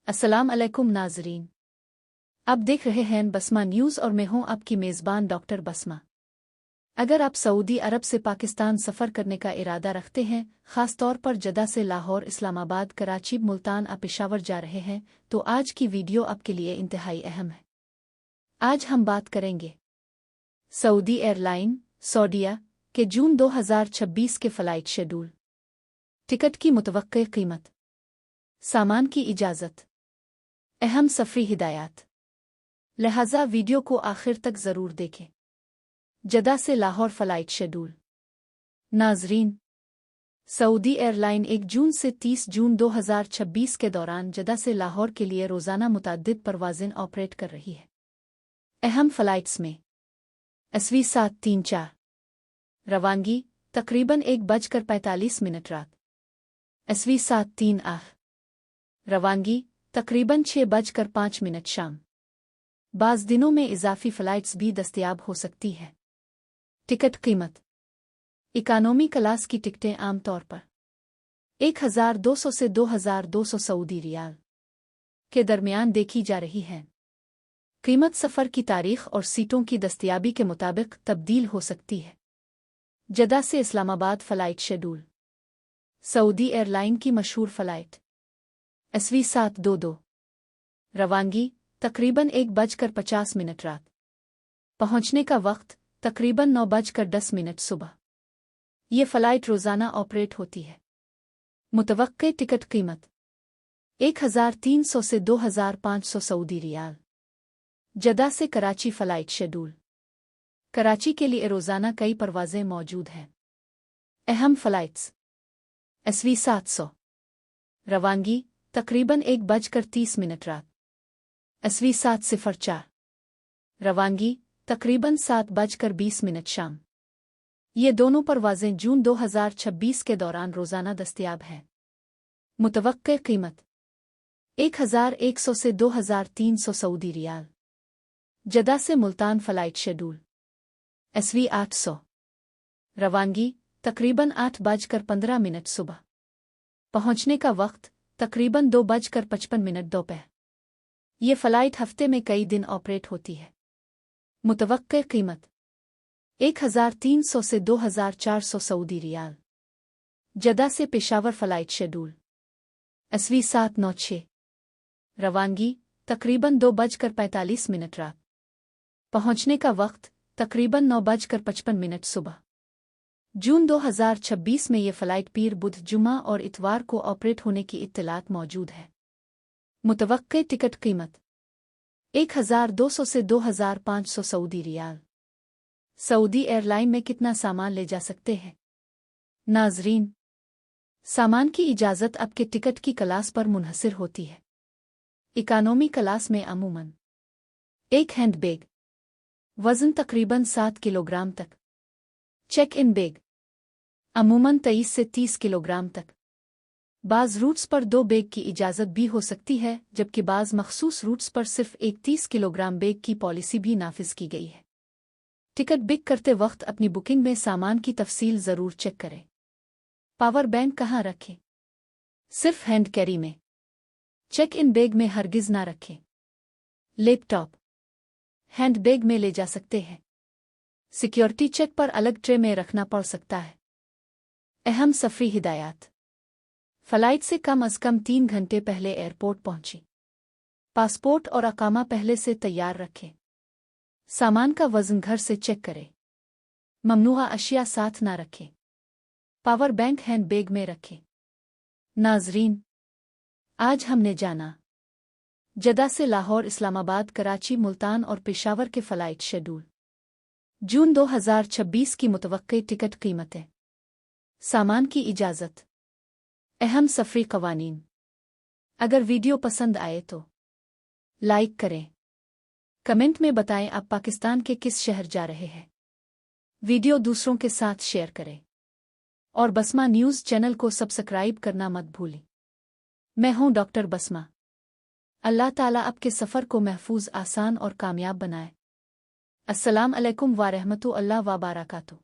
अस्सलाम अलैकुम नाजरीन। आप देख रहे हैं बसमा न्यूज़ और मैं हूं आपकी मेज़बान डॉक्टर बसमा। अगर आप सऊदी अरब से पाकिस्तान सफ़र करने का इरादा रखते हैं, ख़ास तौर पर जद्दा से लाहौर, इस्लामाबाद, कराची, मुल्तान या पेशावर जा रहे हैं, तो आज की वीडियो आपके लिए इंतहाई अहम है। आज हम बात करेंगे सऊदी एयरलाइन सऊदीया के जून 2026 के फ़्लाइट शेड्यूल, टिकट की मुतवक्के कीमत, सामान की इजाज़त, अहम सफ़री हिदायत। लिहाजा वीडियो को आखिर तक ज़रूर देखें। जद्दा से लाहौर फ़्लाइट शेड्यूल। नाज़रीन, सऊदी एयरलाइन 1 जून से 30 जून 2026 के दौरान जद्दा से लाहौर के लिए रोज़ाना मुतअद्दिद परवाज़ें ऑपरेट कर रही है। अहम फ़्लाइट्स में SV 734 रवानगी तकरीबन 1:45 रात, SV 738 रवानगी तकरीबन 6:05 शाम। बाज़ दिनों में इजाफ़ी फ़्लाइट्स भी दस्तयाब हो सकती है। टिकट कीमत। इकानॉमी क्लास की टिकटें आम तौर पर 1200 से 2200 सऊदी रियाल के दरमियान देखी जा रही हैं। कीमत सफ़र की तारीख़ और सीटों की दस्तयाबी के मुताबिक तब्दील हो सकती है। जद्दा से Islamabad flight schedule. Saudi airline की मशहूर फ़्लाइट SV 722 रवानगी तकरीबन 1:50 रात, पहुंचने का वक्त तकरीबन 9:10 सुबह। ये फ़्लाइट रोज़ाना ऑपरेट होती है। मुतवक्के टिकट कीमत 1300 से 2500 सऊदी रियाल। जद्दा से कराची फ़्लाइट शेड्यूल। कराची के लिए रोज़ाना कई परवाज़ें मौजूद हैं। अहम फ़्लाइट्स SV 700 रवानगी तकरीबन 1:30 रात, SV 704 रवानगी तकरीबन 7:20 शाम। ये दोनों परवाज़ें जून 2026 के दौरान रोज़ाना दस्तयाब हैं। मुतवक्के कीमत 1100 से 2300 सऊदी रियाल। जद्दा से मुल्तान फ़्लाइट शेड्यूल। SV 800 रवानगी तकरीबन 8:15 सुबह, पहुंचने का वक्त तकरीबन 2:55 दोपहर। ये फ़्लाइट हफ्ते में कई दिन ऑपरेट होती है। मुतवक्के कीमत 1300 से 2400 सऊदी रियाल। जद्दा से पेशावर फ़्लाइट शेड्यूल। SV 796 रवानगी तकरीबन 2:45 रात, पहुंचने का वक्त तकरीबन 9:55 सुबह। जून 2026 में ये फ़्लाइट पीर, बुध, जुमा और इतवार को ऑपरेट होने की इत्तलात मौजूद है। मुतवक्के टिकट कीमत 1200 से 2500 सऊदी रियाल। सऊदी एयरलाइन में कितना सामान ले जा सकते हैं? नाज़रीन, सामान की इजाज़त आपके टिकट की क्लास पर मुनहसिर होती है। इकानॉमी क्लास में अमूमन एक हैंड बैग, वज़न तकरीबन 7 किलोग्राम तक। चेक इन बैग अमूमन 23 से 30 किलोग्राम तक। बाज़ रूट्स पर 2 बैग की इजाज़त भी हो सकती है, जबकि बाज़ मखसूस रूट्स पर सिर्फ एक 30 किलोग्राम बैग की पॉलिसी भी नाफिज की गई है। टिकट बुक करते वक्त अपनी बुकिंग में सामान की तफसील ज़रूर चेक करें। पावर बैंक कहाँ रखें? सिर्फ हैंड कैरी में। चेक इन बैग में हरगिज़ ना रखें। लैपटॉप हैंड बैग में ले जा सकते हैं। सिक्योरिटी चेक पर अलग ट्रे में रखना पड़ सकता है। अहम सफ़री हिदायत। फ़्लाइट से कम अज़ कम 3 घंटे पहले एयरपोर्ट पहुंची। पासपोर्ट और अकामा पहले से तैयार रखें। सामान का वज़न घर से चेक करें। ममनुआ अशिया साथ ना रखें। पावर बैंक हैंड बैग में रखें। नाज़रीन, आज हमने जाना जद्दा से लाहौर, इस्लामाबाद, कराची, मुल्तान और पेशावर के फ़्लाइट शेड्यूल, जून 2026 की मुतवक्के टिकट कीमतें, सामान की इजाज़त, अहम सफ़री क़वानीन। अगर वीडियो पसंद आए तो लाइक करें। कमेंट में बताएं आप पाकिस्तान के किस शहर जा रहे हैं। वीडियो दूसरों के साथ शेयर करें और बसमा न्यूज़ चैनल को सब्सक्राइब करना मत भूलें। मैं हूं डॉक्टर बसमा। अल्लाह ताला आपके सफ़र को महफूज, आसान और कामयाब बनाए। अस्सलाम अलैकुम व रहमतुल्लाह व बरकातुहू।